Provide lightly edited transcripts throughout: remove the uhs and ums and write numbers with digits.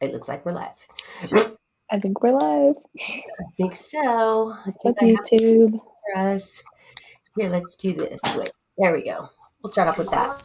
It looks like we're live. I think we're live. I think so. What's I up, think I have YouTube? for us. Here, let's do this. Wait, there we go. We'll start off with that.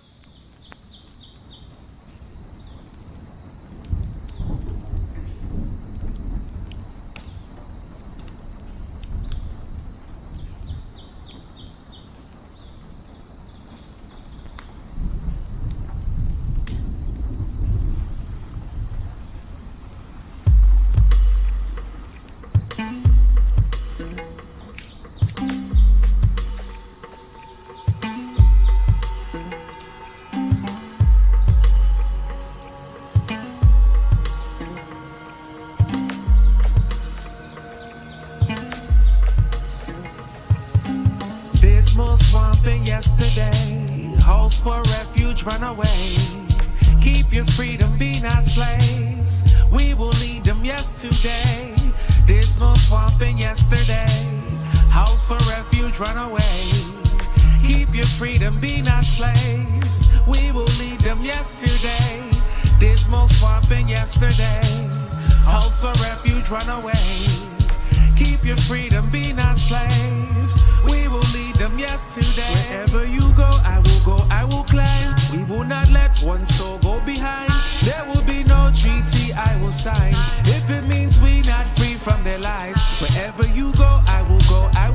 Dismal swamping yesterday, holes for refuge, run away. Keep your freedom, be not slaves. We will lead them yesterday. Dismal swamping yesterday, house for refuge, run away. Keep your freedom, be not slaves. We will lead them yesterday. Dismal swamping yesterday, house for refuge, run away. Keep your freedom, be not slaves. We will lead them yesterday. Wherever you go, I will climb. We will not let one soul go behind. There will be no treaty I will sign. If it means we not free from their lies. Wherever you go, I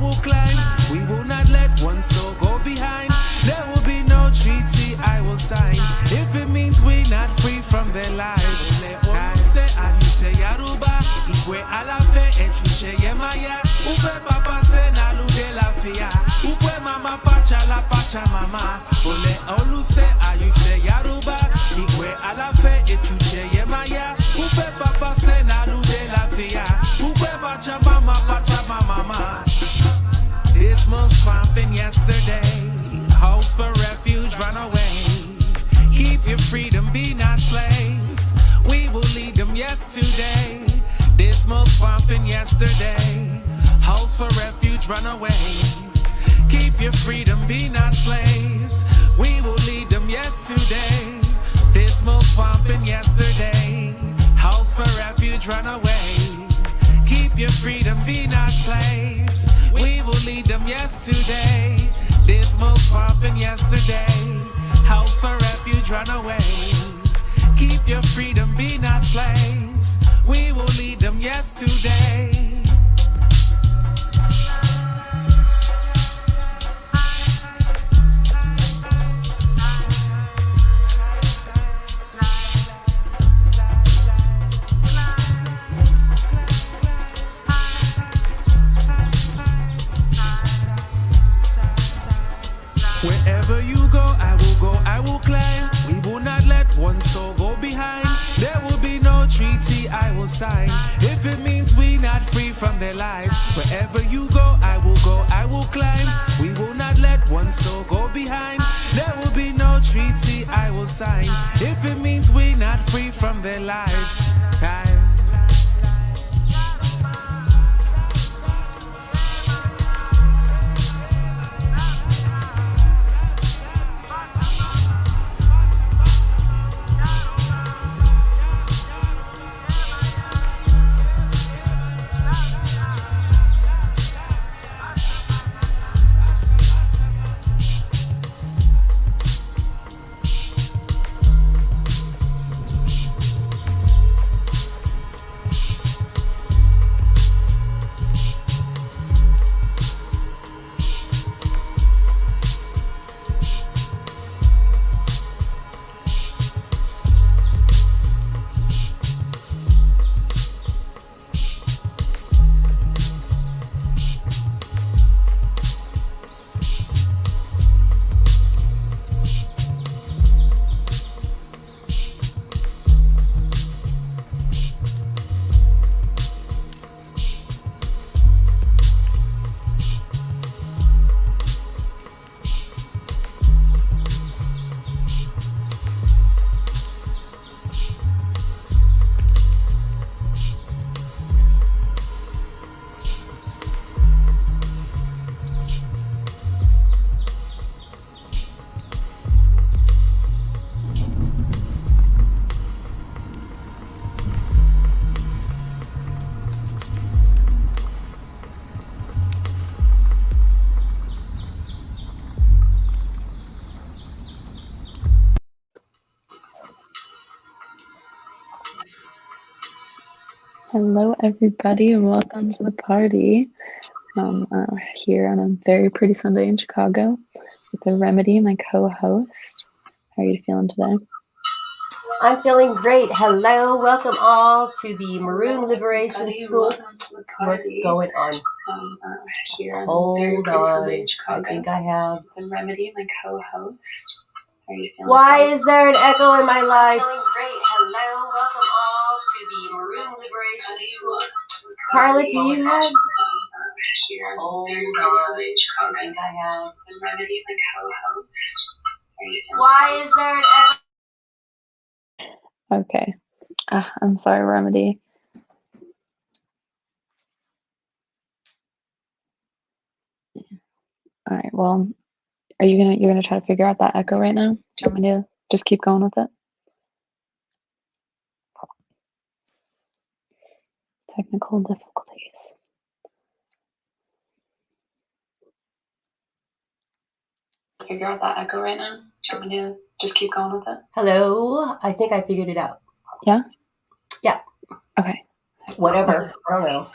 will climb. We will not let one soul go behind. There will be no treaty I will sign. If it means we not free from their lives. Say Yaruba, Igwe Alafe, Echuche Yemaya, Upe Papa Sena Lude La Fia, Upe Mama Pacha La Pacha Mama, Ole Olu se Ayuse Yaruba, Igwe Alafe, Echuche Yemaya, Upe Papa Sena Lude La Fia, Upe Pacha Mama. This month swamping yesterday, house for refuge, run away. Keep your freedom, be not slaves. We will lead them yesterday. Dismal swamping yesterday. House for refuge, run away. Keep your freedom, be not slaves. We will lead them yesterday. Dismal swamping yesterday. House for refuge, run away. Keep your freedom, be not slaves. We will lead them yesterday. Dismal swamping yesterday. House for refuge, run away. Keep your freedom, be not slaves. We will lead them yesterday. Wherever you go, I will climb. We will not let one soul go behind. There will be no treaty I will sign. If it means we not free from their lives. Wherever you go, I will climb. We will not let one soul go behind. There will be no treaty I will sign. If it means we not free from their lives. Hello, everybody, and welcome to the party. Here on a very pretty Sunday in Chicago with the Remedy, my co-host. How are you feeling today? I'm feeling great. Hello, welcome all to the Maroon Liberation School. What's going on? Here Hold on a very pretty Sunday on. in Chicago. I think I have. The Remedy, my co-host. How are you feeling? Why today? is there an echo in my life? I'm feeling great. Hello, welcome all to the Maroon Liberation School. Carla, do you have? Hold on. I think I have. The Remedy, my co-host. How are you feeling? Why is there an echo? Okay. I'm sorry, Remedy. All right. Well, you're gonna try to figure out that echo right now? Do you want me to just keep going with it? Technical difficulties. Figure out that echo right now? Do you want me to just keep going with it? Hello, I think I figured it out. Yeah? Yeah. Okay. Whatever. I don't know.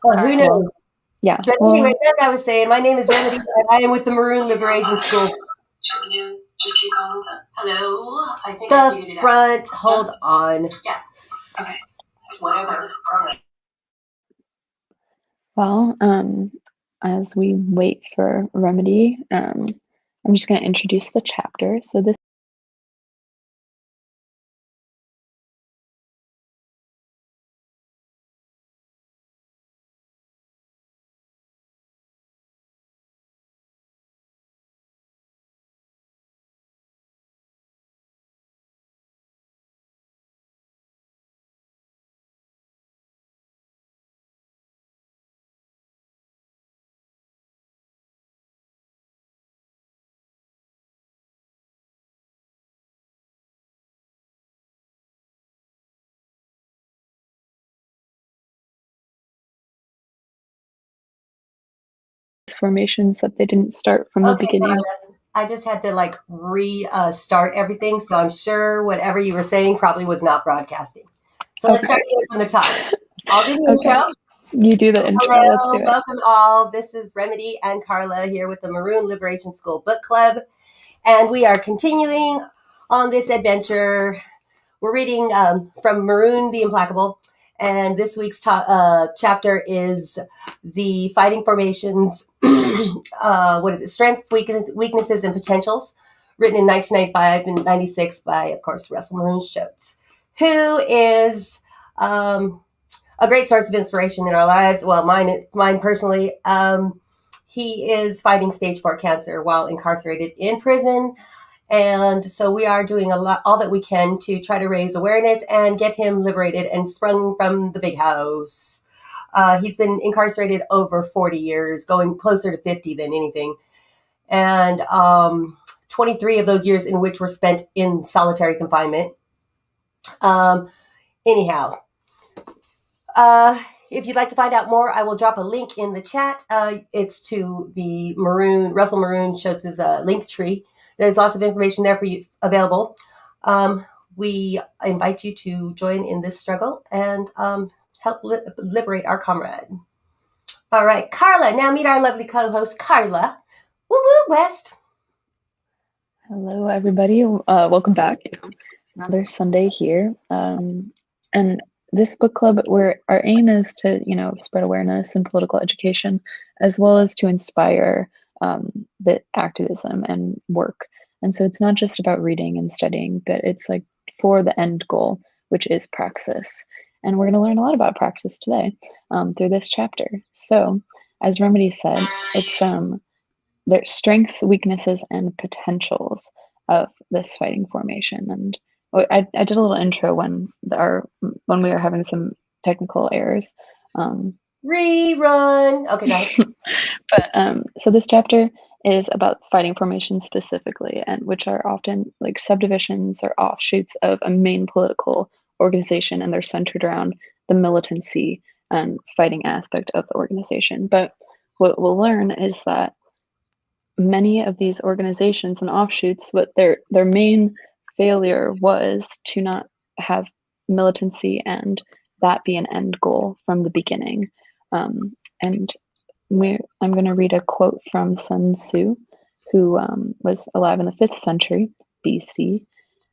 Oh, who knows? Well, yeah. But Well, anyway, as I was saying, my name is Remedy, and I am with the Maroon Liberation School. just keep going with it. Hello, I think I figured it out. The front. Hold on. Yeah. Okay. Whatever. Well, as we wait for Remedy, I'm just going to introduce the chapter. So this formations that they didn't start from the beginning. Carla, I just had to restart everything, so I'm sure whatever you were saying probably was not broadcasting. So let's start again from the top. I'll do the intro. You do the intro. Hello, Let's do it. welcome all. This is Remedy and Carla here with the Maroon Liberation School Book Club, and we are continuing on this adventure. We're reading from Maroon the Implacable, and this week's chapter is the Fighting Formations. What is it? Strengths, weaknesses, and potentials. Written in 1995 and 96 by, of course, Russell Maroon Shoatz, who is a great source of inspiration in our lives. Well, mine personally. He is fighting stage 4 cancer while incarcerated in prison. And so we are doing all that we can to try to raise awareness and get him liberated and sprung from the big house. He's been incarcerated over 40 years, going closer to 50 than anything. And 23 of those years in which were spent in solitary confinement. Anyhow, if you'd like to find out more, I will drop a link in the chat. It's to the Russell Maroon Shoatz's link tree. There's lots of information there for you available. We invite you to join in this struggle and help liberate our comrade. All right, Carla, now meet our lovely co-host, Carla. Woo-woo, West. Hello, everybody. Welcome back. Another Sunday here. And this book club, where our aim is to, spread awareness and political education, as well as to inspire the activism and work. And so it's not just about reading and studying, but it's like for the end goal, which is praxis. And we're going to learn a lot about praxis today through this chapter. So, as Remedy said, it's there's strengths, weaknesses, and potentials of this fighting formation. And I did a little intro when we were having some technical errors. Rerun. Okay, no. But so this chapter is about fighting formations specifically, and which are often like subdivisions or offshoots of a main political organization, and they're centered around the militancy and fighting aspect of the organization. But what we'll learn is that many of these organizations and offshoots, what their main failure was to not have militancy and that be an end goal from the beginning. And I'm going to read a quote from Sun Tzu, who was alive in the 5th century BC.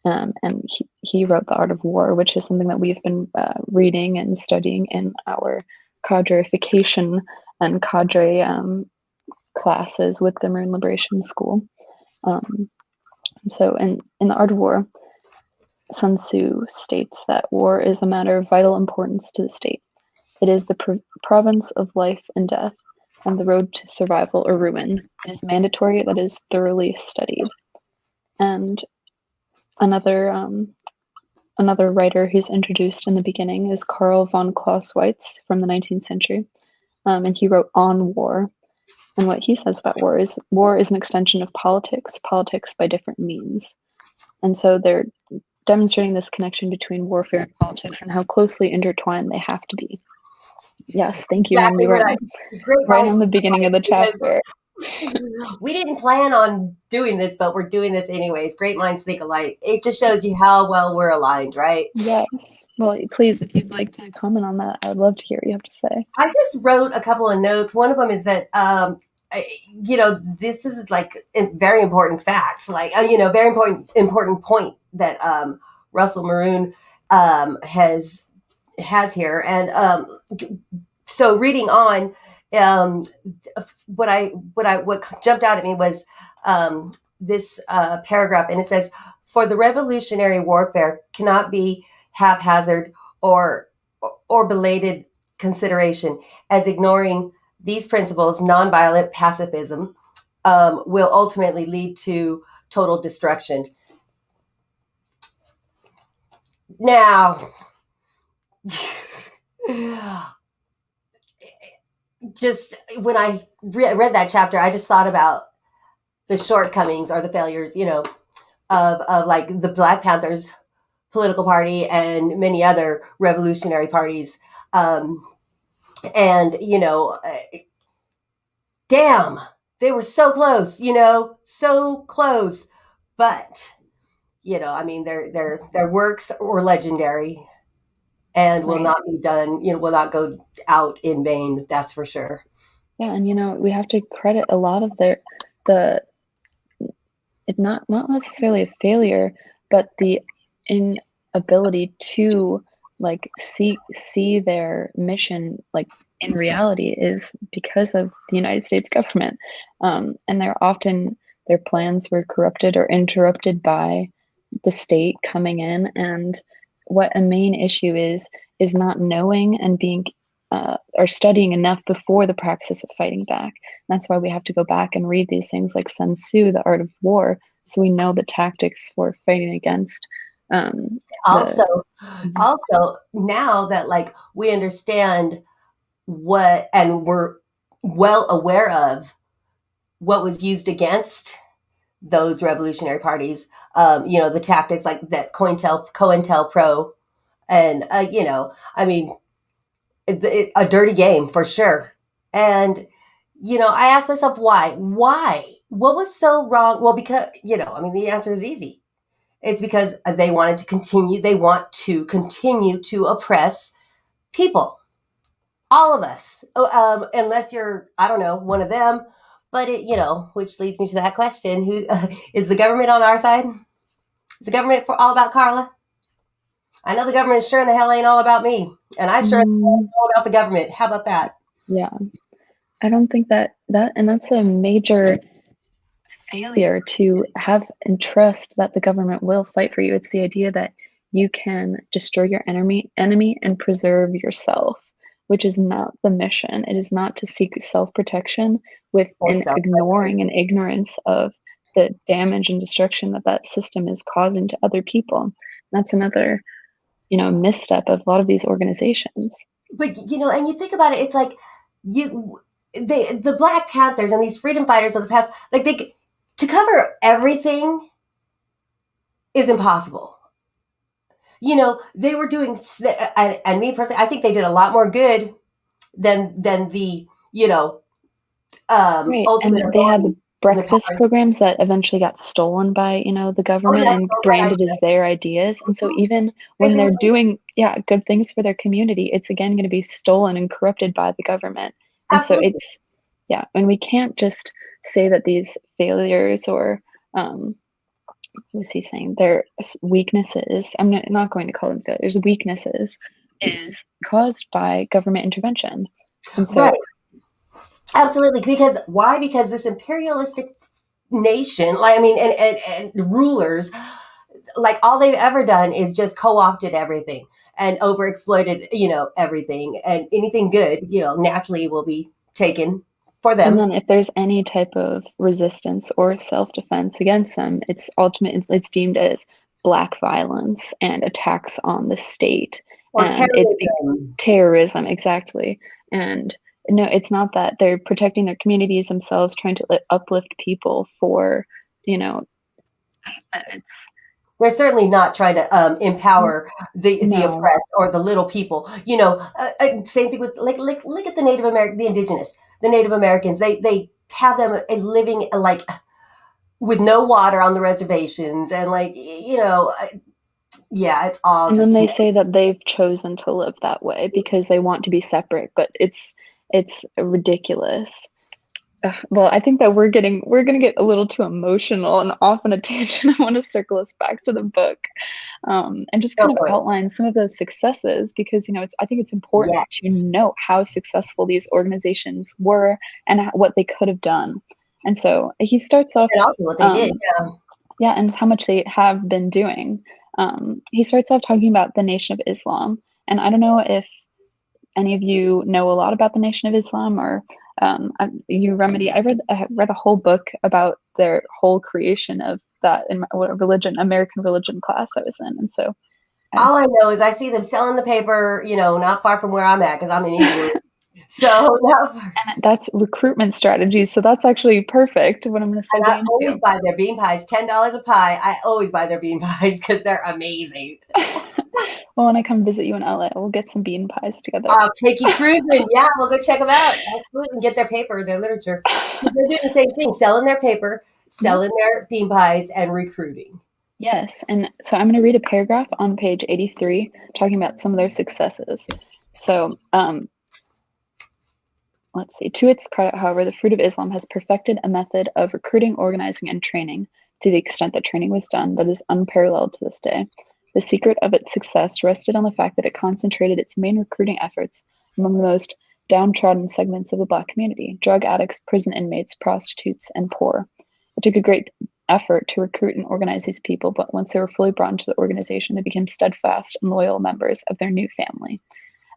And he wrote The Art of War, which is something that we've been reading and studying in our cadreification and cadre classes with the Maroon Liberation School. So in The Art of War, Sun Tzu states that war is a matter of vital importance to the state. It is the province of life and death, and the road to survival or ruin. It is mandatory that it is thoroughly studied. And another writer who's introduced in the beginning is Karl von Clausewitz from the 19th century, and he wrote On War. And what he says about war is an extension of politics by different means. And so they're demonstrating this connection between warfare and politics and how closely intertwined they have to be. Yes, thank you. Exactly right on the beginning of the chapter. We didn't plan on doing this, but we're doing this anyways. Great minds think alike. It just shows you how well we're aligned, right? Yes. Well, please, if you'd like to comment on that, I would love to hear what you have to say. I just wrote a couple of notes. One of them is that, this is like very important facts, like, very important point that Russell Maroon has here. And so reading on, what jumped out at me was this paragraph, and it says, "For the revolutionary warfare cannot be haphazard or belated consideration, as ignoring these principles, nonviolent pacifism will ultimately lead to total destruction." Now, just when I read that chapter, I just thought about the shortcomings or the failures, of like the Black Panthers political party and many other revolutionary parties. Damn, they were so close, so close. But, their works were legendary and will not be done, will not go out in vain. That's for sure. Yeah. And, we have to credit a lot of it's not necessarily a failure, but the inability to like see their mission like in reality is because of the United States government. And their plans were corrupted or interrupted by the state coming in. And what a main issue is not knowing and being or studying enough before the practice of fighting back. And that's why we have to go back and read these things like Sun Tzu, The Art of War, so we know the tactics for fighting against. Also, now that like we understand what, and we're well aware of what was used against those revolutionary parties, the tactics like that COINTELPRO, and a dirty game for sure. And I asked myself why what was so wrong. Well, because the answer is easy. It's because they want to continue to oppress people, all of us, unless you're, I don't know, one of them. But which leads me to that question: who is the government on our side? Is the government all about Carla? I know the government sure in the hell ain't all about me, and I sure ain't all about the government. How about that? Yeah, I don't think and that's a major failure to have and trust that the government will fight for you. It's the idea that you can destroy your enemy and preserve yourself, which is not the mission. It is not to seek self-protection with ignoring and ignorance of the damage and destruction that system is causing to other people. That's another, misstep of a lot of these organizations. But, and you think about it, it's like the Black Panthers and these freedom fighters of the past, like to cover everything is impossible. They were doing, and me personally, I think they did a lot more good than the, right. ultimate. And they had breakfast programs that eventually got stolen by, the government and branded as their ideas. And so even when they're doing, good things for their community, it's again going to be stolen and corrupted by the government. And Absolutely. so it's, and we can't just say that these failures or, what was he saying? Their weaknesses, I'm not going to call them failures, weaknesses, is caused by government intervention. And so, right. Absolutely. Because why? Because this imperialistic nation, and rulers, like all they've ever done is just co-opted everything and overexploited, everything, and anything good, naturally will be taken for them. And then if there's any type of resistance or self-defense against them, it's deemed as Black violence and attacks on the state. Or and terrorism. Terrorism, exactly. And no, it's not that they're protecting their communities themselves, trying to uplift people for, it's. They're certainly not trying to empower the oppressed or the little people. Same thing with look at the Native American, the indigenous, the Native Americans. They have them living with no water on the reservations, and it's all. And then they say that they've chosen to live that way because they want to be separate, but it's ridiculous. Well, I think that we're going to get a little too emotional and off on a tangent. I want to circle us back to the book, and just kind of outline some of those successes, because I think it's important to note how successful these organizations were and what they could have done. And so he starts off, and also what they did, and how much they have been doing. He starts off talking about the Nation of Islam, and I don't know if any of you know a lot about the Nation of Islam, or you, Remedy. I read a whole book about their whole creation of that in my American religion class I was in, and so all I know is I see them selling the paper, not far from where I'm at, because I'm in England. So and that's recruitment strategies. So that's actually perfect. What I'm going to say. And I always buy their bean pies, $10 a pie. I always buy their bean pies because they're amazing. Well, when I come visit you in LA, we'll get some bean pies together. I'll take you cruising. Yeah, we'll go check them out. Absolutely, and get their paper, their literature. They're doing the same thing, selling their paper, selling their bean pies, and recruiting. Yes, and so I'm going to read a paragraph on page 83 talking about some of their successes. So, let's see. To its credit, however, the Fruit of Islam has perfected a method of recruiting, organizing, and training to the extent that training was done that is unparalleled to this day. The secret of its success rested on the fact that it concentrated its main recruiting efforts among the most downtrodden segments of the Black community: drug addicts, prison inmates, prostitutes, and poor. It took a great effort to recruit and organize these people, but once they were fully brought into the organization, they became steadfast and loyal members of their new family.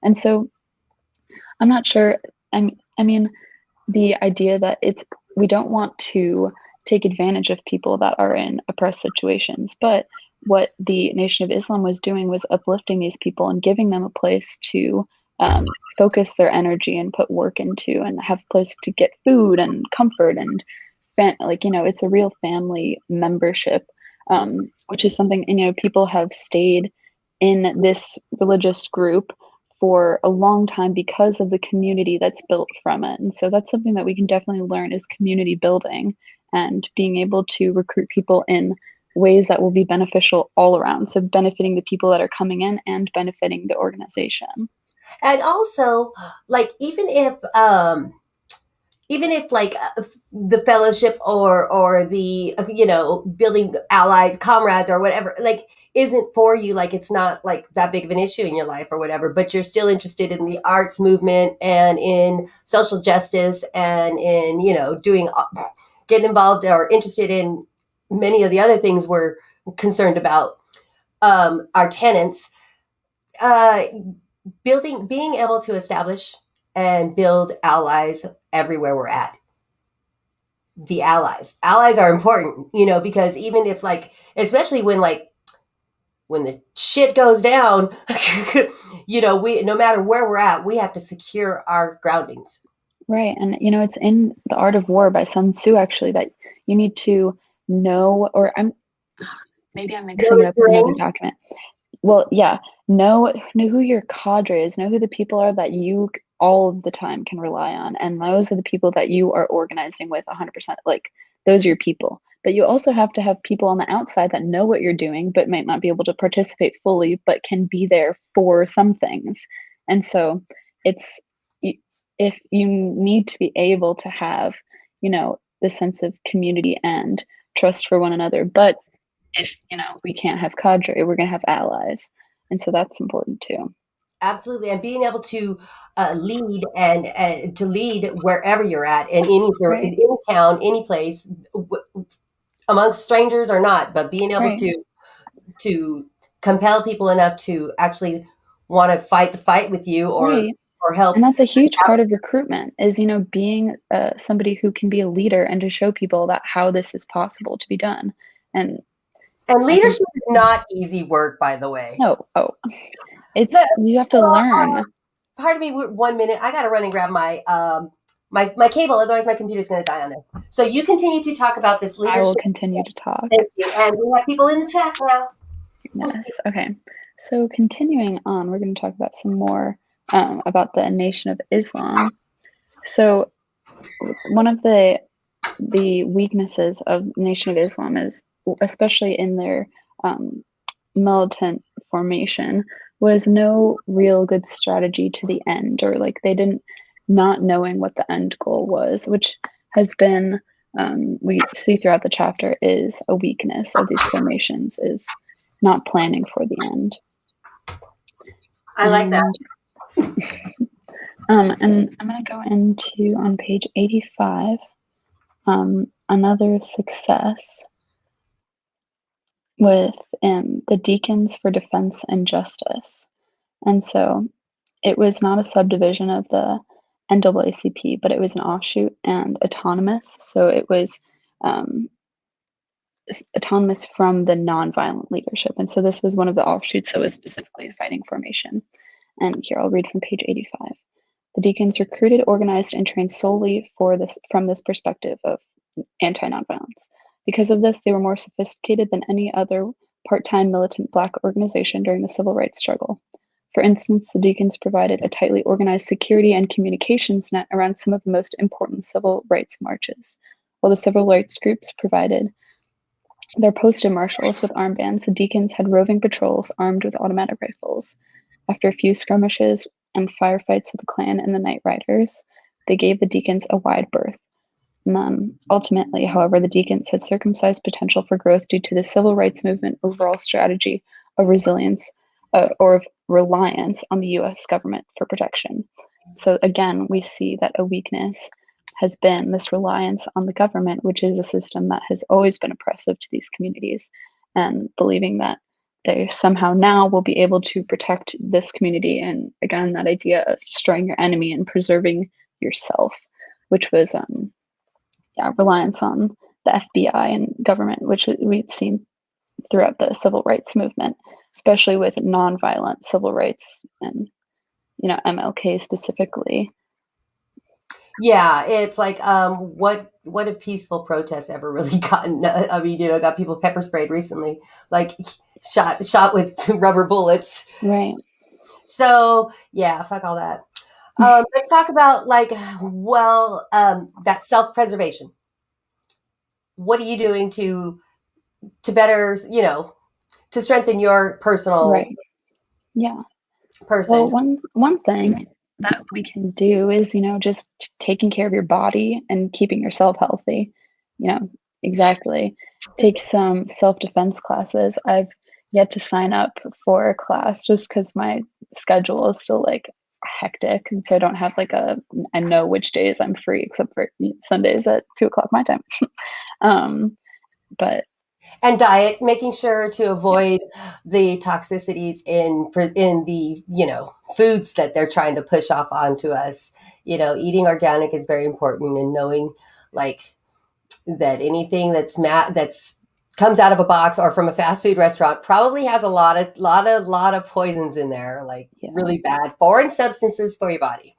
And so I'm not sure, I mean, the idea that we don't want to take advantage of people that are in oppressed situations, but what the Nation of Islam was doing was uplifting these people and giving them a place to focus their energy and put work into, and have a place to get food and comfort, and it's a real family membership, which is something, people have stayed in this religious group for a long time because of the community that's built from it. And so that's something that we can definitely learn, is community building and being able to recruit people in ways that will be beneficial all around. So benefiting the people that are coming in and benefiting the organization. And also, even if the fellowship or the, building allies, comrades, or whatever, isn't for you, it's not that big of an issue in your life or whatever, but you're still interested in the arts movement and in social justice and in, getting involved or interested in many of the other things we're concerned about, our tenants, being able to establish and build allies everywhere we're at. The allies are important, because even if especially when the shit goes down, we, no matter where we're at, we have to secure our groundings. Right. And, it's in The Art of War by Sun Tzu, actually, that you need to know, or maybe I'm mixing it up with another document. Well, yeah, know who your cadre is, know who the people are that you all of the time can rely on. And those are the people that you are organizing with 100%. those are your people. But you also have to have people on the outside that know what you're doing, but might not be able to participate fully, but can be there for some things. And so it's, if you need to be able to have, the sense of community and trust for one another, but if, we can't have cadre, we're going to have allies. And so that's important too. Absolutely, and being able to lead and to lead wherever you're at in any town, any place, amongst strangers or not, but being able Right. to compel people enough to actually want to fight the fight with you Right. or help. And that's a huge part of recruitment is, being somebody who can be a leader and to show people that how this is possible to be done. And leadership is not easy work, by the way. No. Oh, you have to learn. Pardon me 1 minute. I got to run and grab my my cable, otherwise my computer's going to die on there. So you continue to talk about this leadership. I will continue to talk. Thank you. And we have people in the chat now. Yes. Okay. So continuing on, we're going to talk about some more about the Nation of Islam. So one of the weaknesses of Nation of Islam is, especially in their militant formation, was no real good strategy to the end, or like they didn't, not knowing what the end goal was, which has been, we see throughout the chapter, is a weakness of these formations, is not planning for the end. I like that. And I'm going to go into, on page 85, another success with the Deacons for Defense and Justice. And so it was not a subdivision of the NAACP, but it was an offshoot and autonomous. So it was autonomous from the nonviolent leadership. And so this was one of the offshoots that was specifically a fighting formation. And here I'll read from page 85. The Deacons recruited, organized, and trained solely from this perspective of anti-nonviolence. Because of this, they were more sophisticated than any other part-time militant Black organization during the civil rights struggle. For instance, the Deacons provided a tightly organized security and communications net around some of the most important civil rights marches. While the civil rights groups provided their posted marshals with armbands, the Deacons had roving patrols armed with automatic rifles. After a few skirmishes and firefights with the Klan and the Night Riders, they gave the Deacons a wide berth. Ultimately, however, the Deacons had circumcised potential for growth due to the civil rights movement overall strategy of resilience or of reliance on the U.S. government for protection. So again, we see that a weakness has been this reliance on the government, which is a system that has always been oppressive to these communities, and believing that they somehow now will be able to protect this community. And again, that idea of destroying your enemy and preserving yourself, which was reliance on the FBI and government, which we've seen throughout the civil rights movement, especially with nonviolent civil rights and, MLK specifically. Yeah, it's like, what have peaceful protests ever really gotten? I mean, got people pepper sprayed recently, like shot with rubber bullets. Right. So yeah, fuck all that. Let's talk about that self-preservation. What are you doing to better, to strengthen your personal right. Yeah. person? Well, one thing that we can do is, just taking care of your body and keeping yourself healthy. Exactly. Take some self-defense classes. I've yet to sign up for a class just because my schedule is still hectic, and so I don't have I know which days I'm free except for Sundays at 2:00 my time. And diet, making sure to avoid the toxicities in the foods that they're trying to push off onto us. Eating organic is very important, and knowing that anything that's comes out of a box or from a fast food restaurant probably has a lot of poisons in there, really bad foreign substances for your body.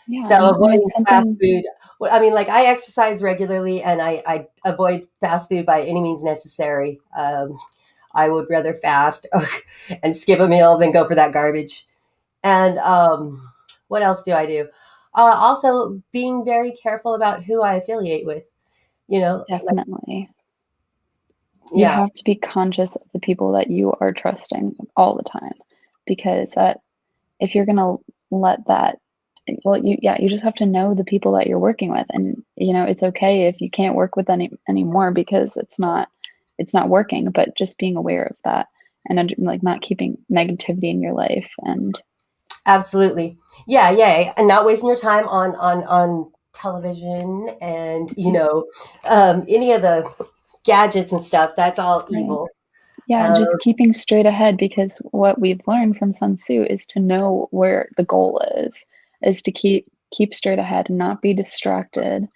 Yeah, so avoiding fast food. I mean, I exercise regularly, and I avoid fast food by any means necessary. I would rather fast and skip a meal than go for that garbage. And what else do I do? Also, being very careful about who I affiliate with. you know, like, Definitely. You yeah, have to be conscious of the people that you are trusting all the time, because if you're going to let that, well, you just have to know the people that you're working with, and it's okay if you can't work with any anymore because it's not working, but just being aware of that and like not keeping negativity in your life. And absolutely. Yeah, and not wasting your time on television and any of the gadgets and stuff. That's all right. evil. Yeah, Um, just keeping straight ahead, because what we've learned from Sun Tzu is to know where the goal is to keep straight ahead and not be distracted,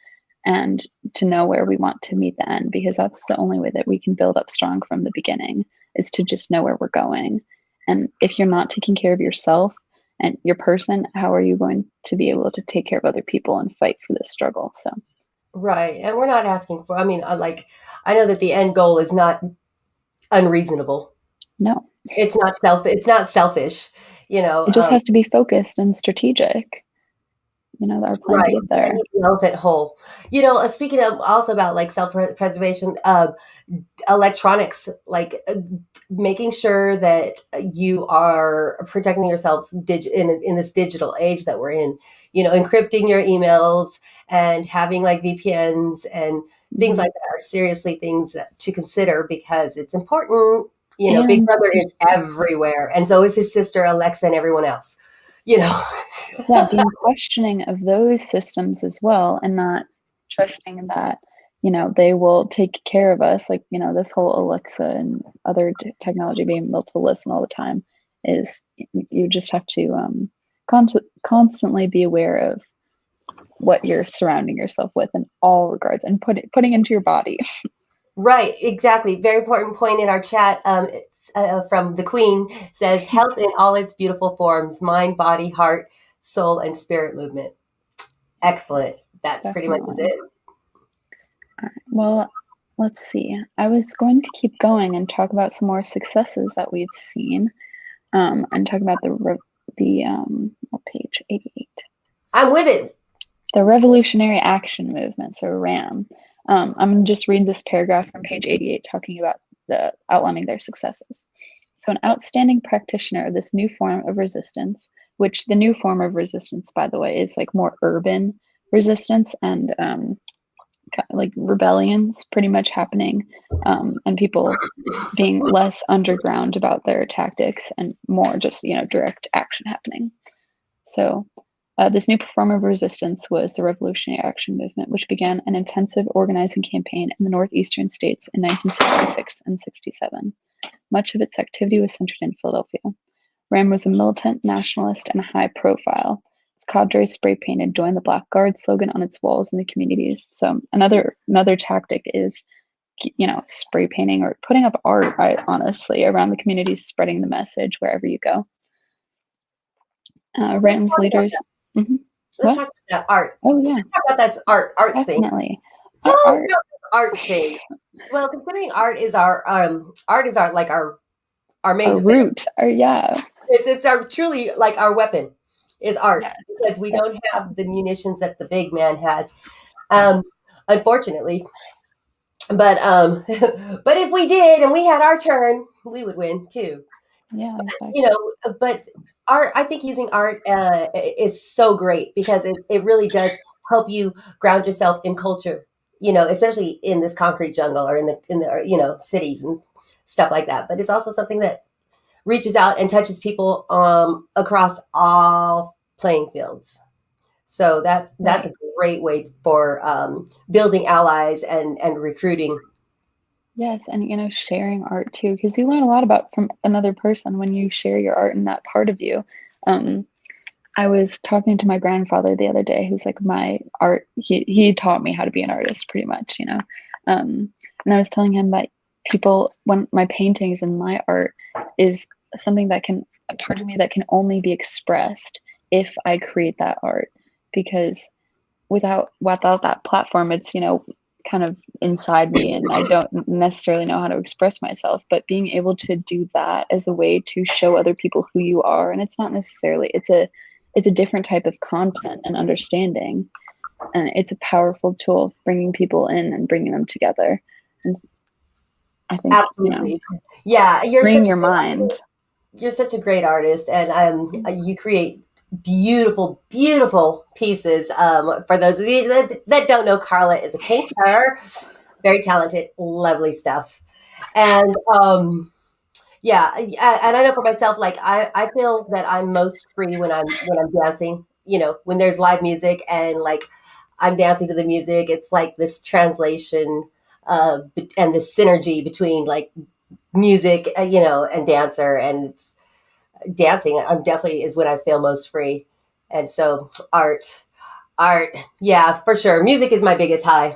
and to know where we want to meet the end, because that's the only way that we can build up strong from the beginning, is to just know where we're going. And if you're not taking care of yourself and your person, how are you going to be able to take care of other people and fight for this struggle? So, right, and we're not asking for. I mean, I know that the end goal is not unreasonable. no, It's not selfish. You know, it just has to be focused and strategic, our plan to right. get And there. eat the elephant whole. Speaking of also about like self preservation, electronics, like making sure that you are protecting yourself in this digital age that we're in. Encrypting your emails and having like VPNs and things Mhm. like that are seriously things to consider because it's important. Big And Brother is everywhere, and so is his sister Alexa and everyone else. You know. yeah, being questioning of those systems as well, and not trusting that, they will take care of us. Like, this whole Alexa and other technology being able to listen all the time is, you just have to constantly be aware of what you're surrounding yourself with in all regards, and putting into your body. Right, exactly. Very important point in our chat. It's, from the Queen says, health in all its beautiful forms: mind, body, heart, soul, and spirit movement. Excellent. That pretty much is Definitely. it. Well, let's see. I was going to keep going and talk about some more successes that we've seen, and talk about what page 88, I'm with it. the Revolutionary Action Movements, or RAM. I'm going to just read this paragraph from page 88, talking about outlining their successes. So, an outstanding practitioner of this new form of resistance, which the new form of resistance, by the way, is like more urban resistance, and like rebellions pretty much happening, and people being less underground about their tactics and more just direct action happening. So this new form of resistance was the Revolutionary Action Movement, which began an intensive organizing campaign in the northeastern states in 1966 and 67. Much of its activity was centered in Philadelphia. RAM was a militant nationalist and high profile. Its cadre spray painted "Join the Black Guard" slogan on its walls in the communities. So another tactic is, spray painting or putting up art, honestly, around the communities, spreading the message wherever you go. Let's RAM's talk about leaders. that. Mhm. Let's What? talk about that art. Oh yeah, Let's talk about that art thing. definitely. Tell us Art. about this art thing. Well, considering art is our like our main Our defense. root. Yeah. It's our truly like our weapon is art Yes. because we don't have the munitions that the big man has. Um, Unfortunately, but but if we did and we had our turn, we would win too. Yeah. Exactly. But art, I think using art is so great because it really does help you ground yourself in culture. Especially in this concrete jungle or in the cities and stuff like that. But it's also something that reaches out and touches people across all playing fields. So that's Right. a great way for building allies and recruiting. Yes, and sharing art too, because you learn a lot about from another person when you share your art and that part of you. Um, I was talking to my grandfather the other day, who's like my art. He taught me how to be an artist, pretty much. And I was telling him that when my paintings and my art is something a part of me that can only be expressed if I create that art, because without that platform, it's kind of inside me, and I don't necessarily know how to express myself. But being able to do that as a way to show other people who you are, and it's not necessarily, it's a different type of content and understanding. and it's a powerful tool of bringing people in and bringing them together. And I think, Absolutely. Yeah, freeing your mind. You're such a great artist, and you create beautiful, beautiful pieces. For those of you that don't know, Carla is a painter, very talented, lovely stuff. And yeah, and I know for myself, like I feel that I'm most free when I'm dancing. You know, when there's live music and like I'm dancing to the music, it's like this translation and this synergy between like music, and dancer, and it's dancing. I'm definitely is when I feel most free, and so art, yeah, for sure. Music is my biggest high,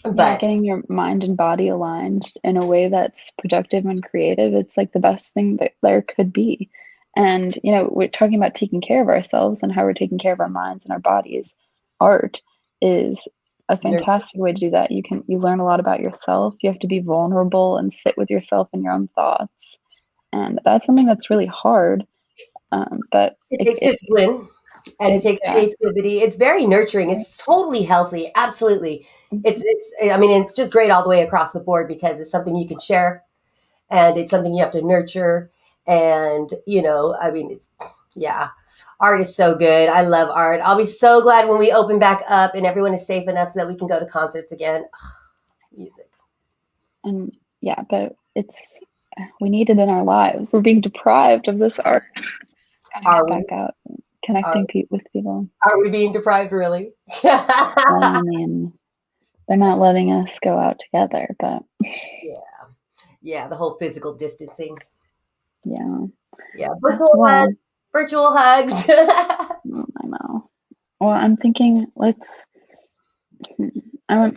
but Getting your mind and body aligned in a way that's productive and creative, it's like the best thing that there could be. And, we're talking about taking care of ourselves and how we're taking care of our minds and our bodies. Art is a fantastic way to do that. You learn a lot about yourself. You have to be vulnerable and sit with yourself and your own thoughts. And that's something that's really hard. But it takes discipline and it takes creativity. It's very nurturing. It's totally healthy. Absolutely. It's just great all the way across the board because it's something you can share and it's something you have to nurture. And, art is so good. I love art. I'll be so glad when we open back up and everyone is safe enough so that we can go to concerts again. Music. And but we need it in our lives. We're being deprived of this art. Back out, connecting with people. Are we being deprived, really? I mean, they're not letting us go out together, but the whole physical distancing. Yeah. Virtual hugs. I know. Well, I'm thinking I'm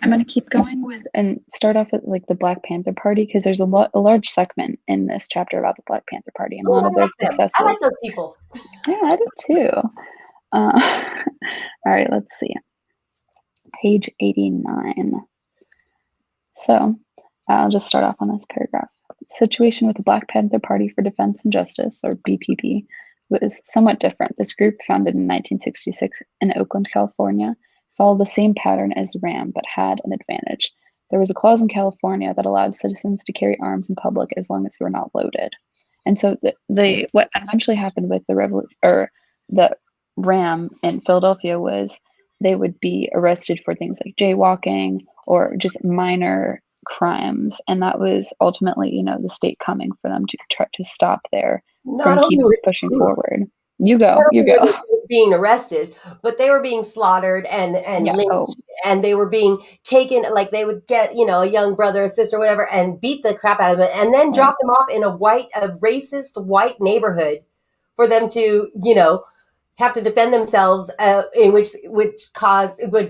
going to keep going with and start off with like the Black Panther Party because there's a large segment in this chapter about the Black Panther Party and a lot of their successes. I like those people. Yeah, I do too. All right, let's see. Page 89. So I'll just start off on this paragraph. Situation with the Black Panther Party for Defense and Justice, or BPP, was somewhat different. This group, founded in 1966 in Oakland, California, followed the same pattern as RAM, but had an advantage. There was a clause in California that allowed citizens to carry arms in public as long as they were not loaded. And so what eventually happened with the RAM in Philadelphia was they would be arrested for things like jaywalking or just minor crimes, and that was ultimately, the state coming for them to try to stop there from keep pushing forward. You go. Being arrested, but they were being slaughtered and lynched, and they were being taken. Like they would get, a young brother or sister, or whatever, and beat the crap out of them, and then drop them off in a racist white neighborhood for them to, have to defend themselves, in which would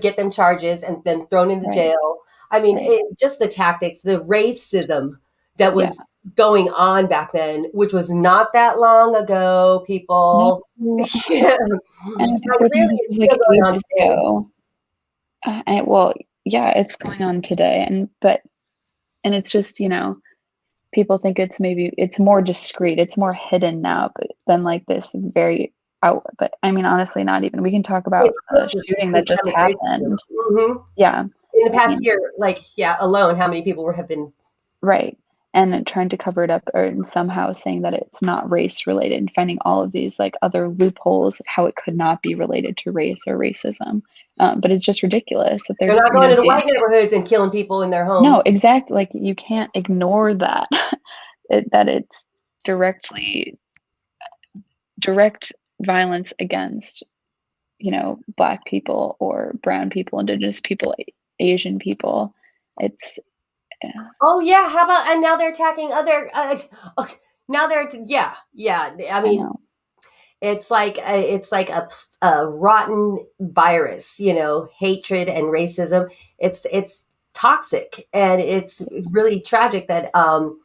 get them charges and then thrown into jail. I mean, just the tactics, the racism that was going on back then, which was not that long ago, people. No. And clearly it's still going on today. It's going on today. And it's just, people think it's more discreet, it's more hidden now, but then like this very out. But I mean, honestly, not even. We can talk about the shooting that just happened. Mm-hmm. Yeah. In the past year, alone, how many people have been right. And trying to cover it up or somehow saying that it's not race related and finding all of these like other loopholes of how it could not be related to race or racism. But it's just ridiculous that they're not going into white neighborhoods and killing people in their homes. No, exactly. Like you can't ignore that, that it's direct violence against, Black people or brown people, Indigenous people, Asian people. It's Oh yeah, how about, and now they're attacking other now they're I mean, it's like a rotten virus, hatred and racism. It's toxic, and it's really tragic that all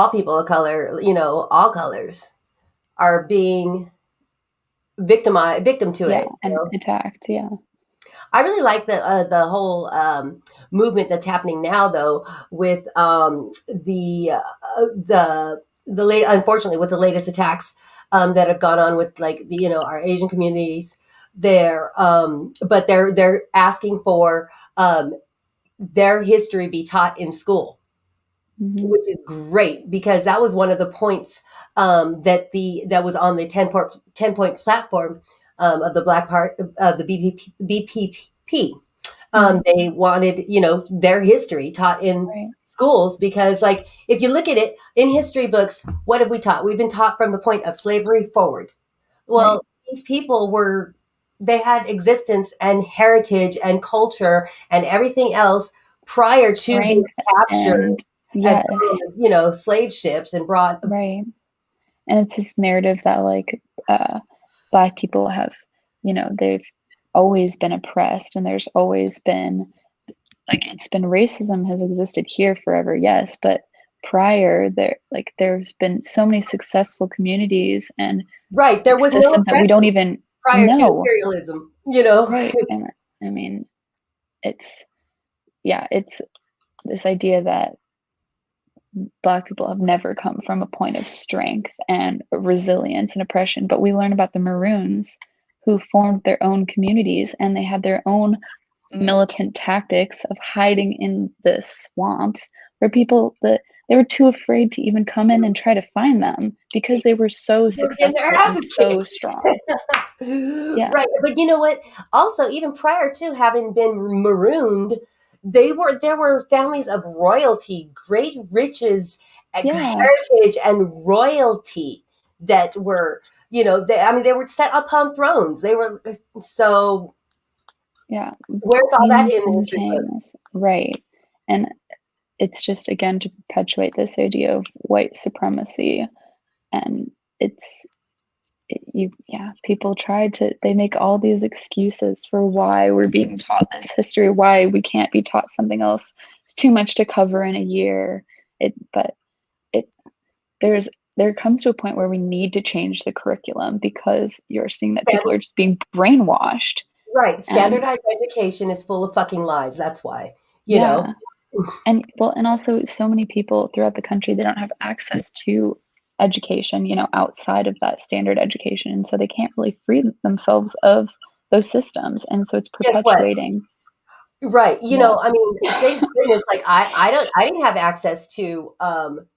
people of color, all colors are being victim to it and attacked. I really like the whole movement that's happening now, though, with the late, unfortunately, with the latest attacks that have gone on with our Asian communities, but they're asking for their history be taught in school, which is great because that was one of the points that was on the 10-point platform of the Black part of the BPP. They wanted, their history taught in schools because, like, if you look at it in history books, what have we taught? We've been taught from the point of slavery forward. Well, these people they had existence and heritage and culture and everything else prior to being captured. Yes. And, slave ships and brought. Right. And it's this narrative that, like, Black people have, they've always been oppressed, and there's always been, like, it's been racism has existed here forever, yes, but prior there's been so many successful communities and there was systems that we don't even prior know. to imperialism, Right. And I mean, it's this idea that Black people have never come from a point of strength and resilience and oppression, but we learn about the Maroons who formed their own communities, and they had their own militant tactics of hiding in the swamps where they were too afraid to even come in and try to find them because they were so successful and so strong. Right. But you know what? Also, even prior to having been marooned, there were families of royalty, great riches, heritage, and royalty that were, they were set upon thrones. They were so. Yeah. Where's all that in the history books? Right. And it's just, again, to perpetuate this idea of white supremacy. And people they make all these excuses for why we're being taught this history, why we can't be taught something else. It's too much to cover in a year. There comes to a point where we need to change the curriculum because you're seeing that people are just being brainwashed. Right. Standardized education is full of fucking lies. That's why, you know. And also so many people throughout the country, they don't have access to education, outside of that standard education. And so they can't really free themselves of those systems. And so it's perpetuating. Right. Thank goodness, like I didn't have access to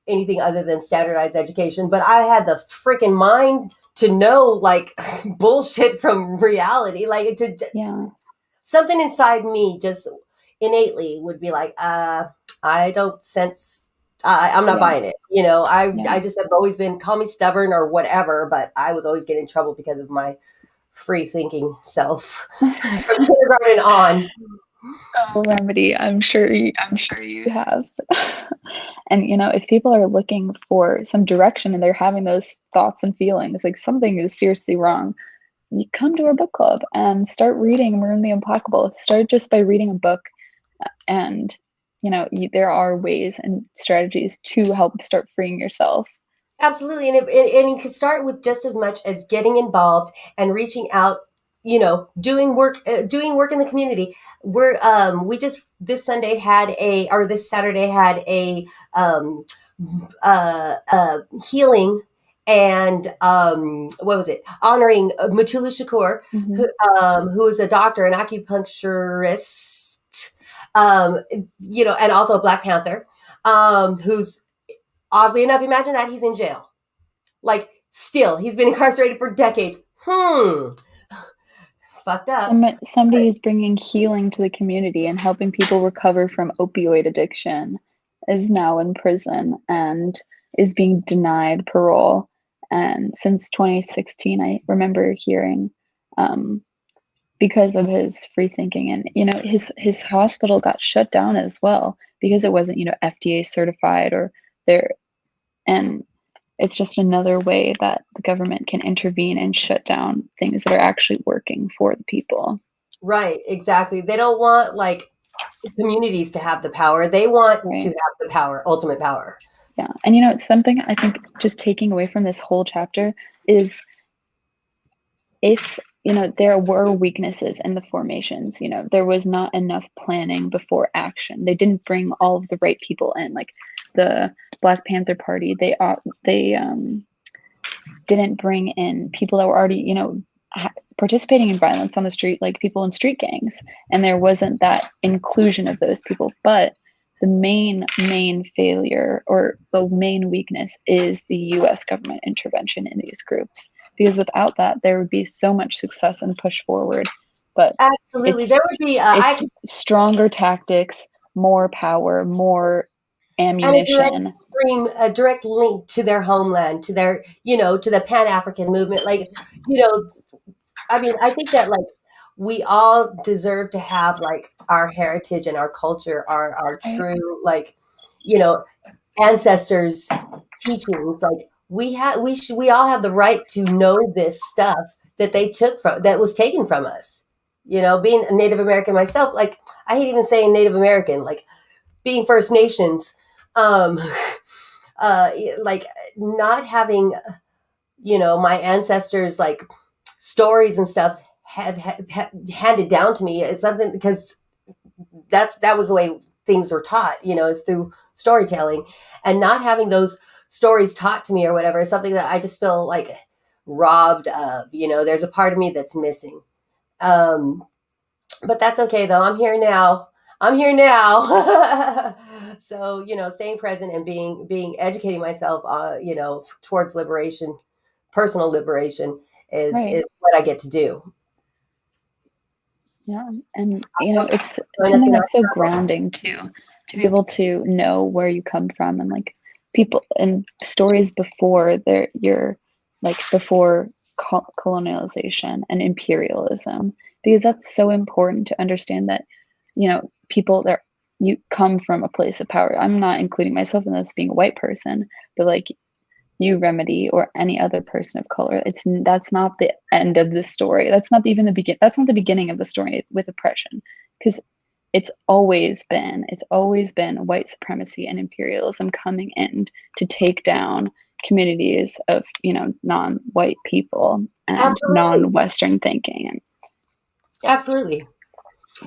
anything other than standardized education, but I had the freaking mind to know, like, bullshit from reality. Like, something inside me just innately would be like, I don't sense, I'm not buying it. I just have always been, call me stubborn or whatever, but I was always getting in trouble because of my free thinking self from kindergarten on. Oh, Remedy, I'm sure you have. And if people are looking for some direction and they're having those thoughts and feelings like something is seriously wrong, you come to our book club and start reading Maroon the Implacable. Start just by reading a book, and there are ways and strategies to help start freeing yourself. Absolutely, and it can start with just as much as getting involved and reaching out. Doing work in the community. We just this Saturday had a healing and what was it? Honoring Mutulu Shakur, who is a doctor, an acupuncturist, and also a Black Panther, who's oddly enough, imagine that he's in jail. Like, still, he's been incarcerated for decades. Fucked up. Somebody is bringing healing to the community and helping people recover from opioid addiction is now in prison and is being denied parole. And since 2016, I remember hearing, because of his free thinking, and his hospital got shut down as well because it wasn't FDA certified and it's just another way that the government can intervene and shut down things that are actually working for the people. Right, exactly. They don't want, like, communities to have the power. They want to have the power, ultimate power. Yeah. And something I think just taking away from this whole chapter is if there were weaknesses in the formations, there was not enough planning before action. They didn't bring all of the right people in, like the Black Panther Party. They didn't bring in people that were already, participating in violence on the street, like people in street gangs, and there wasn't that inclusion of those people. But the main failure or the main weakness is the US government intervention in these groups, because without that there would be so much success and push forward. But Absolutely. it's There would be it's stronger tactics, more power, more ammunition. a direct link to their homeland, to their, to the Pan-African movement. Like, I mean, I think that like we all deserve to have like our heritage and our culture, our true like, ancestors' teachings. Like we all have the right to know this stuff that was taken from us. Being a Native American myself, like I hate even saying Native American, like being First Nations, like not having, my ancestors like stories and stuff have handed down to me. It's something because that was the way things were taught, is through storytelling, and not having those stories taught to me or whatever is something that I just feel like robbed of. There's a part of me that's missing. But that's okay though. I'm here now. So, staying present and being educating myself, towards liberation, personal liberation is what I get to do. Yeah. And, it's something that's so grounding too, to be able to know where you come from, and like people and stories before before colonialization and imperialism, because that's so important to understand that, people that you come from a place of power. I'm not including myself in this being a white person, but like you, Remedy, or any other person of color, that's not the end of the story. That's not even that's not the beginning of the story with oppression, because it's always been white supremacy and imperialism coming in to take down communities of, non-white people and Absolutely. non-Western thinking. Absolutely.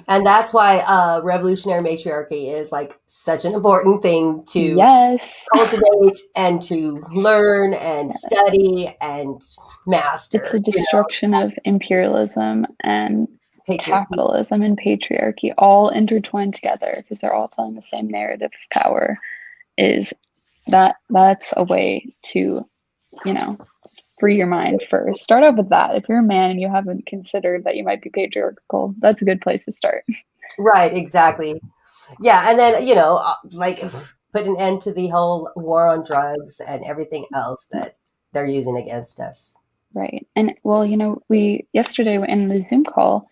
And that's why revolutionary matriarchy is like such an important thing to cultivate and to learn and study and master. It's a destruction of imperialism and capitalism and patriarchy all intertwined together, because they're all telling the same narrative of power. That's a way to, free your mind first. Start off with that. If you're a man and you haven't considered that you might be patriarchal, that's a good place to start. Right, exactly. Yeah, and then, like put an end to the whole war on drugs and everything else that they're using against us. Right. And well, we yesterday in the Zoom call,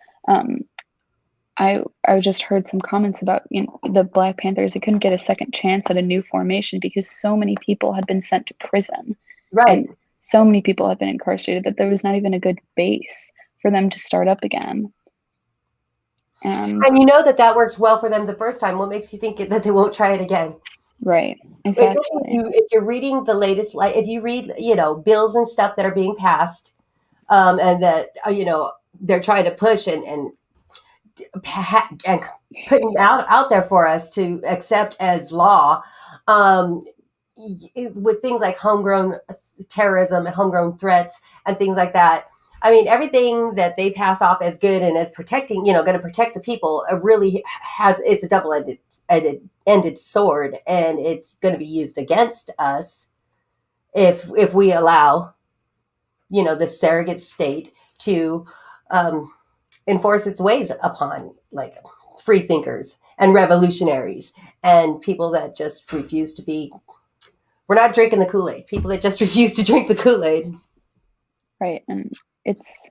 I just heard some comments about the Black Panthers. They couldn't get a second chance at a new formation because so many people had been sent to prison. Right. And so many people had been incarcerated that there was not even a good base for them to start up again. And that worked well for them the first time. What makes you think that they won't try it again? Right. Exactly. If you're reading the latest, like if you read, bills and stuff that are being passed, and that, they're trying to push and putting out there for us to accept as law, with things like homegrown terrorism and homegrown threats and things like that. I mean, everything that they pass off as good and as protecting, going to protect the people, really it's a double-ended sword, and it's going to be used against us if we allow, the surrogate state to enforce its ways upon like free thinkers and revolutionaries and people that just refuse to be. We're not drinking the Kool-Aid. People that just refuse to drink the Kool-Aid. Right. And it's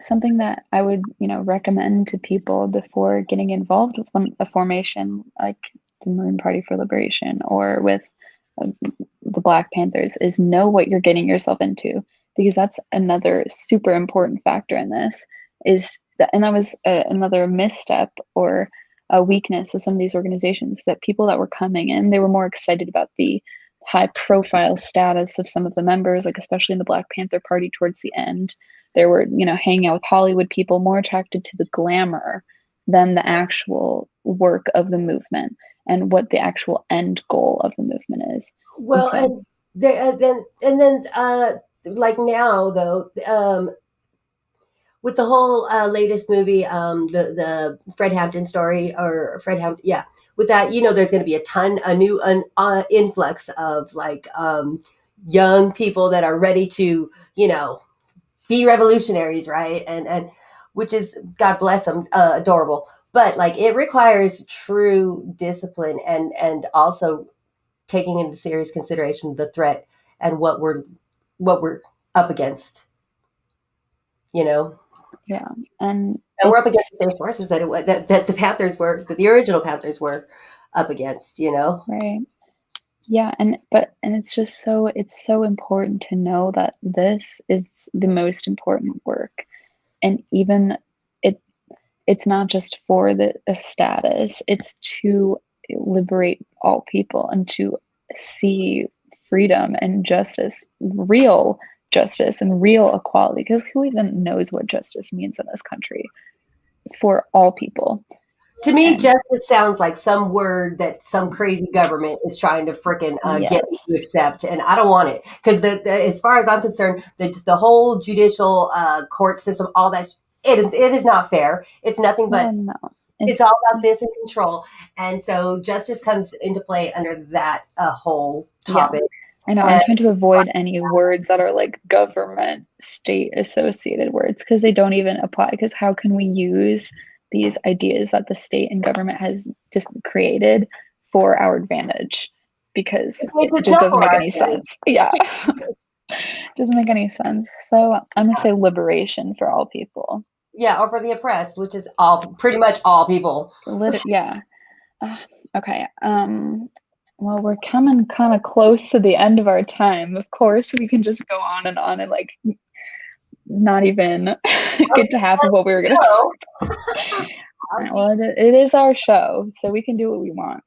something that I would, recommend to people before getting involved with a formation like the Maroon Party for Liberation or with the Black Panthers, is know what you're getting yourself into, because that's another super important factor in this. And that was another misstep or a weakness of some of these organizations, that people that were coming in, they were more excited about the high profile status of some of the members, like especially in the Black Panther Party towards the end. They were, hanging out with Hollywood people, more attracted to the glamour than the actual work of the movement and what the actual end goal of the movement is. Well, and then like now though, with the whole latest movie, the Fred Hampton story, or Fred Hampton, yeah. With that, there's going to be a new influx of like young people that are ready to, be revolutionaries, right? And which is, God bless them, adorable. But like it requires true discipline and also taking into serious consideration the threat and what we're up against, you know. Yeah, and And we're up against the same forces that the Panthers were, that the original Panthers were up against, right. Yeah, and it's so important to know that this is the most important work, and even it's not just for the status, it's to liberate all people and to see freedom and real justice and real equality, because who even knows what justice means in this country for all people. To me, And justice sounds like some word that some crazy government is trying to frickin' get me yes, to accept, and I don't want it, because as far as I'm concerned, the whole judicial court system, all that, it is not fair. It's nothing but no, it's all about this and control, and so justice comes into play under that whole yeah, topic. I know. I'm And trying to avoid any words that are like government, state associated words, because they don't even apply. Because how can we use these ideas that the state and government has just created for our advantage? Because it it's just not doesn't for make our any advantage. sense. Yeah, doesn't make any sense. So I'm gonna say liberation for all people. Yeah, or for the oppressed, which is pretty much all people. Yeah. Uh, okay. Well, we're coming kind of close to the end of our time. Of course, we can just go on and like not even get to half of what we were going to talk about. Well, it is our show, so we can do what we want.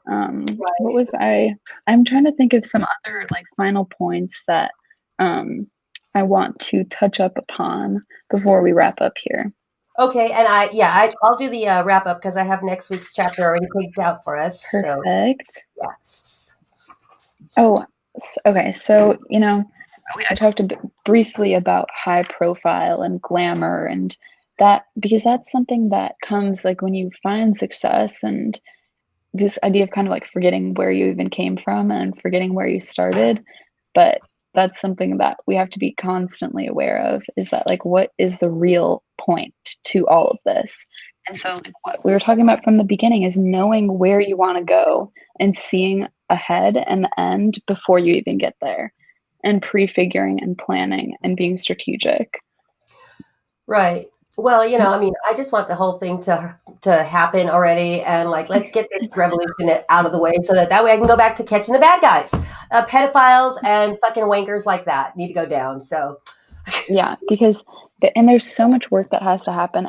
What was I'm trying to think of some other like final points that I want to touch up upon before we wrap up here. Okay, and I'll do the wrap up because I have next week's chapter already picked out for us. So Perfect. yes. Oh, okay. So, I talked briefly about high profile and glamour, and that, because that's something that comes like when you find success, and this idea of kind of like forgetting where you even came from and forgetting where you started. But that's something that we have to be constantly aware of, is that like, what is the real point to all of this? And so like, what we were talking about from the beginning is knowing where you want to go and seeing ahead and the end before you even get there, and prefiguring and planning and being strategic. Right. Well, I mean, I just want the whole thing to happen already, and like, let's get this revolution out of the way so that way I can go back to catching the bad guys, pedophiles and fucking wankers like that need to go down. So yeah, because and there's so much work that has to happen,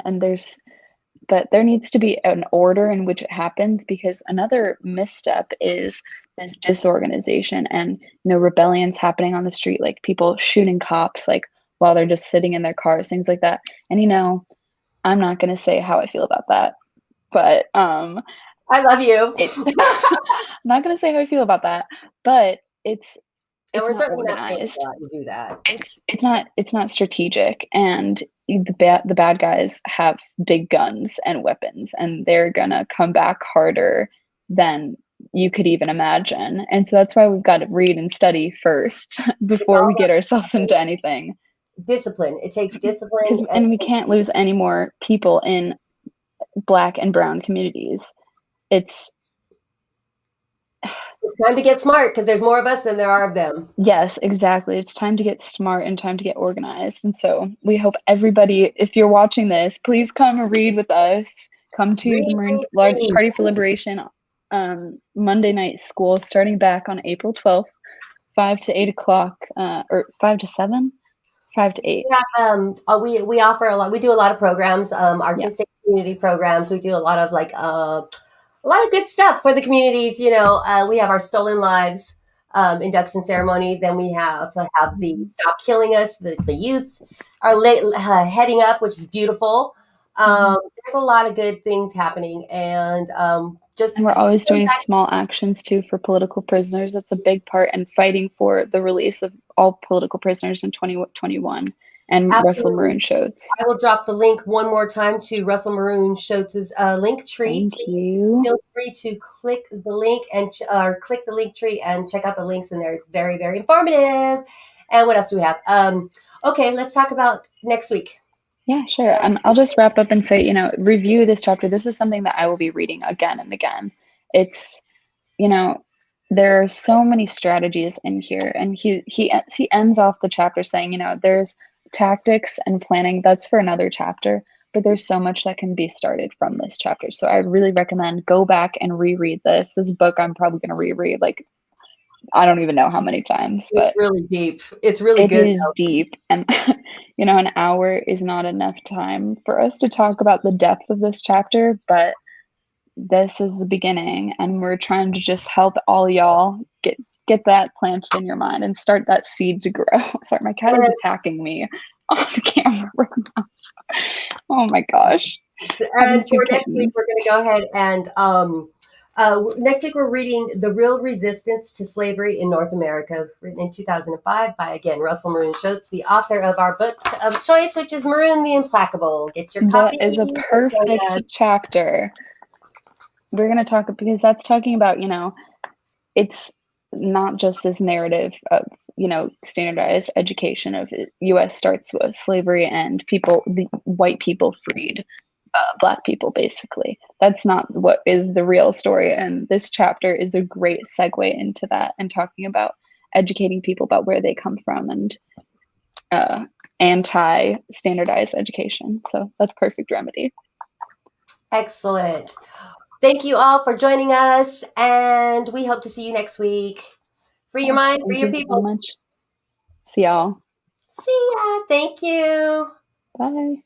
but there needs to be an order in which it happens, because another misstep is this disorganization and rebellions happening on the street, like people shooting cops like while they're just sitting in their cars, things like that. And I'm not going to say how I feel about that, but I love you. I'm not going to say how I feel about that, but it's we're not certainly organized. not saying to do that. It's not strategic, and the bad guys have big guns and weapons, and they're gonna come back harder than you could even imagine. And so that's why we've got to read and study first before we get ourselves into anything. Discipline. It takes discipline, And we can't lose any more people in Black and brown communities. It's time to get smart, because there's more of us than there are of them. Yes, exactly. It's time to get smart and time to get organized. And so we hope everybody, if you're watching this, please come read with us. Come to the Maroon Party for Liberation Monday night school, starting back on April 12th, 5 to 8 o'clock, or 5 to 7? 5 to 8. Yeah, we offer a lot. We do a lot of programs, artistic community programs. We do a lot of like a lot of good stuff for the communities. We have our Stolen Lives induction ceremony. Then we also have the Stop Killing Us. The youth are heading up, which is beautiful. There's a lot of good things happening, and we're always doing small actions too for political prisoners. That's a big part, and fighting for the release of all political prisoners in 2021 and Russell Absolutely. Maroon Shotes. I will drop the link one more time to Russell Maroon Shotes' link tree. Thank Please you. feel free to click the link and click the link tree and check out the links in there. It's very, very informative. And what else do we have? Okay, let's talk about next week. Yeah, sure. And I'll just wrap up and say, you know, review this chapter. This is something that I will be reading again and again. It's, you know, there are so many strategies in here, and he ends off the chapter saying, you know, there's tactics and planning. That's for another chapter, but there's so much that can be started from this chapter. So I really recommend go back and reread this. This book I'm probably going to reread like I don't even know how many times, but It's really deep. It's really it good. is deep, and you know, an hour is not enough time for us to talk about the depth of this chapter, but this is the beginning, and we're trying to just help all y'all get that planted in your mind and start that seed to grow. Sorry, my cat is attacking me on camera right now. Oh my gosh. Having And two for next week, kittens. we're going to go ahead and next week we're reading The Real Resistance to Slavery in North America, written in 2005 by, again, Russell Maroon Shotes, the author of our book of choice, which is Maroon the Implacable. Get your copy. That is a perfect chapter. We're going to talk, because that's talking about, you know, it's not just this narrative of, you know, standardized education of US starts with slavery and the white people freed Black people, basically. That's not what is the real story. And this chapter is a great segue into that and talking about educating people about where they come from and anti-standardized education. So that's perfect remedy. Excellent. Thank you all for joining us, and we hope to see you next week. Free your mind, free your Thank you people. so much. See y'all. See ya. Thank you. Bye.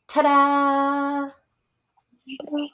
Ta-da. Bye.